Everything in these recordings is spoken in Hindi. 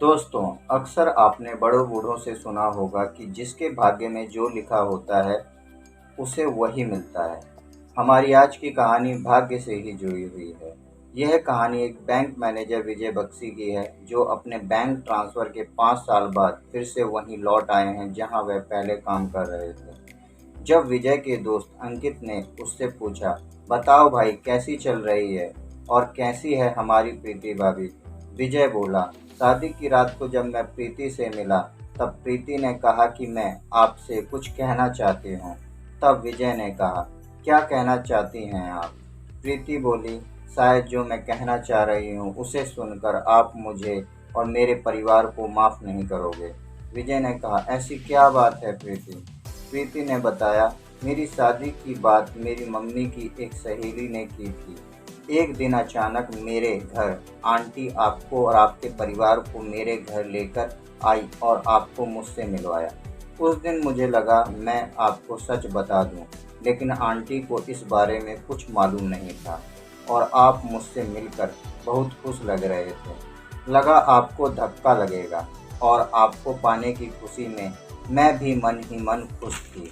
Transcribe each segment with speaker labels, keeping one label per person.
Speaker 1: दोस्तों, अक्सर आपने बड़ों बूढ़ों से सुना होगा कि जिसके भाग्य में जो लिखा होता है, उसे वही मिलता है। हमारी आज की कहानी भाग्य से ही जुड़ी हुई है। यह कहानी एक बैंक मैनेजर विजय बख्शी की है, जो अपने बैंक ट्रांसफ़र के 5 साल बाद फिर से वहीं लौट आए हैं, जहां वह पहले काम कर रहे थे। जब विजय के दोस्त अंकित ने उससे पूछा, बताओ भाई, कैसी चल रही है और कैसी है हमारी प्रीति भाभी? विजय बोला, शादी की रात को जब मैं प्रीति से मिला, तब प्रीति ने कहा कि मैं आपसे कुछ कहना चाहती हूँ। तब विजय ने कहा, क्या कहना चाहती हैं आप? प्रीति बोली, शायद जो मैं कहना चाह रही हूँ उसे सुनकर आप मुझे और मेरे परिवार को माफ़ नहीं करोगे। विजय ने कहा, ऐसी क्या बात है प्रीति? प्रीति ने बताया, मेरी शादी की बात मेरी मम्मी की एक सहेली ने की थी। एक दिन अचानक मेरे घर आंटी आपको और आपके परिवार को मेरे घर लेकर आई और आपको मुझसे मिलवाया। उस दिन मुझे लगा मैं आपको सच बता दूं, लेकिन आंटी को इस बारे में कुछ मालूम नहीं था और आप मुझसे मिलकर बहुत खुश लग रहे थे। लगा आपको धक्का लगेगा और आपको पाने की खुशी में मैं भी मन ही मन खुश थी।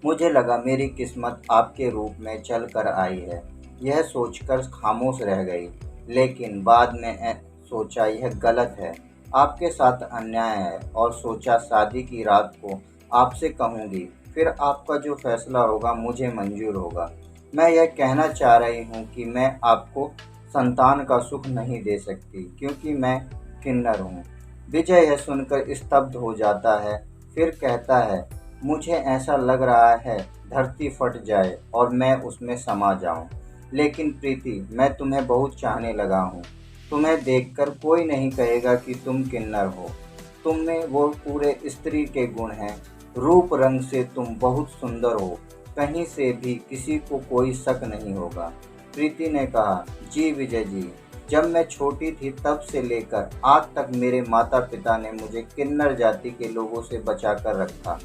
Speaker 1: मुझे लगा मेरी किस्मत आपके रूप में चल कर आई है। यह सोचकर खामोश रह गई, लेकिन बाद में सोचा यह गलत है, आपके साथ अन्याय है, और सोचा शादी की रात को आपसे कहूँगी, फिर आपका जो फैसला होगा मुझे मंजूर होगा। मैं यह कहना चाह रही हूँ कि मैं आपको संतान का सुख नहीं दे सकती, क्योंकि मैं किन्नर हूँ। विजय यह सुनकर स्तब्ध हो जाता है, फिर कहता है, मुझे ऐसा लग रहा है धरती फट जाए और मैं उसमें समा जाऊं। लेकिन प्रीति, मैं तुम्हें बहुत चाहने लगा हूँ। तुम्हें देखकर कोई नहीं कहेगा कि तुम किन्नर हो। तुम में वो पूरे स्त्री के गुण हैं। रूप रंग से तुम बहुत सुंदर हो, कहीं से भी किसी को कोई शक नहीं होगा। प्रीति ने कहा, जी विजय जी, जब मैं छोटी थी तब से लेकर आज तक मेरे माता पिता ने मुझे किन्नर जाति के लोगों से बचा कर रखा।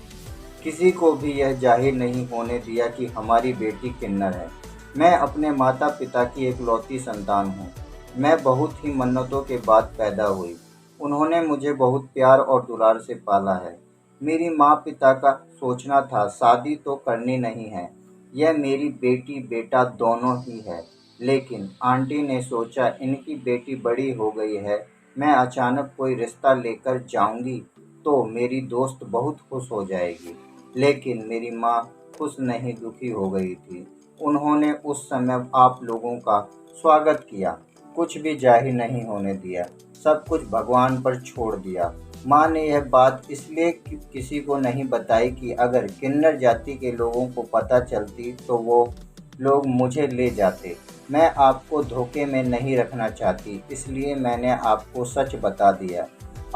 Speaker 1: किसी को भी यह जाहिर नहीं होने दिया कि हमारी बेटी किन्नर है। मैं अपने माता पिता की इकलौती संतान हूँ। मैं बहुत ही मन्नतों के बाद पैदा हुई। उन्होंने मुझे बहुत प्यार और दुलार से पाला है। मेरी माँ पिता का सोचना था शादी तो करनी नहीं है, यह मेरी बेटी बेटा दोनों ही है। लेकिन आंटी ने सोचा इनकी बेटी बड़ी हो गई है, मैं अचानक कोई रिश्ता लेकर जाऊंगी तो मेरी दोस्त बहुत खुश हो जाएगी। लेकिन मेरी माँ खुश नहीं, दुखी हो गई थी। उन्होंने उस समय आप लोगों का स्वागत किया, कुछ भी जाहिर नहीं होने दिया, सब कुछ भगवान पर छोड़ दिया। माँ ने यह बात इसलिए किसी को नहीं बताई कि अगर किन्नर जाति के लोगों को पता चलती तो वो लोग मुझे ले जाते। मैं आपको धोखे में नहीं रखना चाहती, इसलिए मैंने आपको सच बता दिया।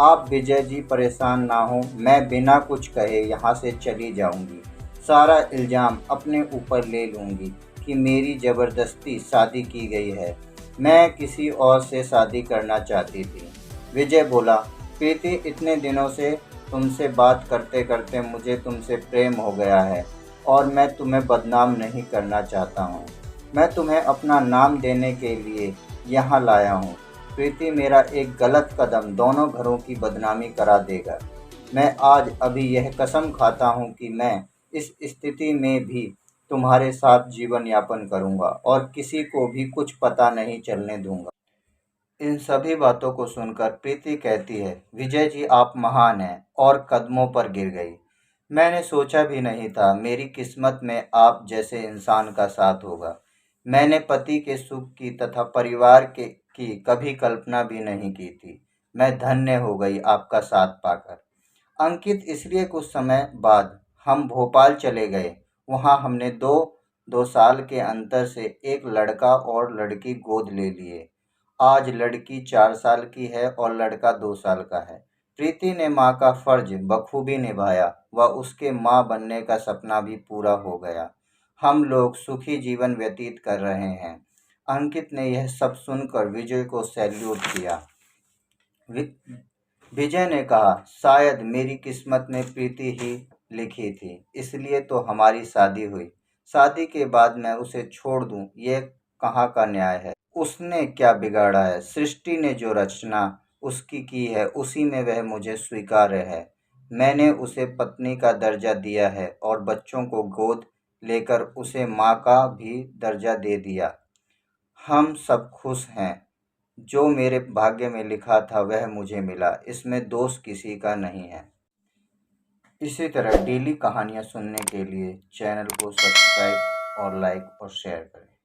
Speaker 1: आप विजय जी परेशान ना हो, मैं बिना कुछ कहे यहाँ से चली जाऊँगी। सारा इल्ज़ाम अपने ऊपर ले लूँगी कि मेरी ज़बरदस्ती शादी की गई है। मैं किसी और से शादी करना चाहती थी। विजय बोला, प्रीति, इतने दिनों से तुमसे बात करते करते मुझे तुमसे प्रेम हो गया है और मैं तुम्हें बदनाम नहीं करना चाहता हूँ। मैं तुम्हें अपना नाम देने के लिए यहाँ लाया हूँ। प्रीति, मेरा एक गलत कदम दोनों घरों की बदनामी करा देगा। मैं आज अभी यह कसम खाता हूँ कि मैं इस स्थिति में भी तुम्हारे साथ जीवन यापन करूँगा और किसी को भी कुछ पता नहीं चलने दूँगा। इन सभी बातों को सुनकर प्रीति कहती है, विजय जी आप महान हैं, और कदमों पर गिर गई। मैंने सोचा भी नहीं था मेरी किस्मत में आप जैसे इंसान का साथ होगा। मैंने पति के सुख की तथा परिवार के की कभी कल्पना भी नहीं की थी। मैं धन्य हो गई आपका साथ पाकर। अंकित, इसलिए कुछ समय बाद हम भोपाल चले गए। वहाँ हमने दो दो साल के अंतर से एक लड़का और लड़की गोद ले लिए। आज लड़की 4 साल की है और लड़का 2 साल का है। प्रीति ने माँ का फर्ज बखूबी निभाया व उसके माँ बनने का सपना भी पूरा हो गया। हम लोग सुखी जीवन व्यतीत कर रहे हैं। अंकित ने यह सब सुनकर विजय को सैल्यूट किया। वि- विजय ने कहा, शायद मेरी किस्मत में प्रीति ही लिखी थी, इसलिए तो हमारी शादी हुई। शादी के बाद मैं उसे छोड़ दूं, ये कहाँ का न्याय है? उसने क्या बिगाड़ा है? सृष्टि ने जो रचना उसकी की है, उसी में वह मुझे स्वीकार्य है। मैंने उसे पत्नी का दर्जा दिया है और बच्चों को गोद लेकर उसे माँ का भी दर्जा दे दिया। हम सब खुश हैं। जो मेरे भाग्य में लिखा था वह मुझे मिला, इसमें दोष किसी का नहीं है। इसी तरह डेली कहानियाँ सुनने के लिए चैनल को सब्सक्राइब और लाइक और शेयर करें।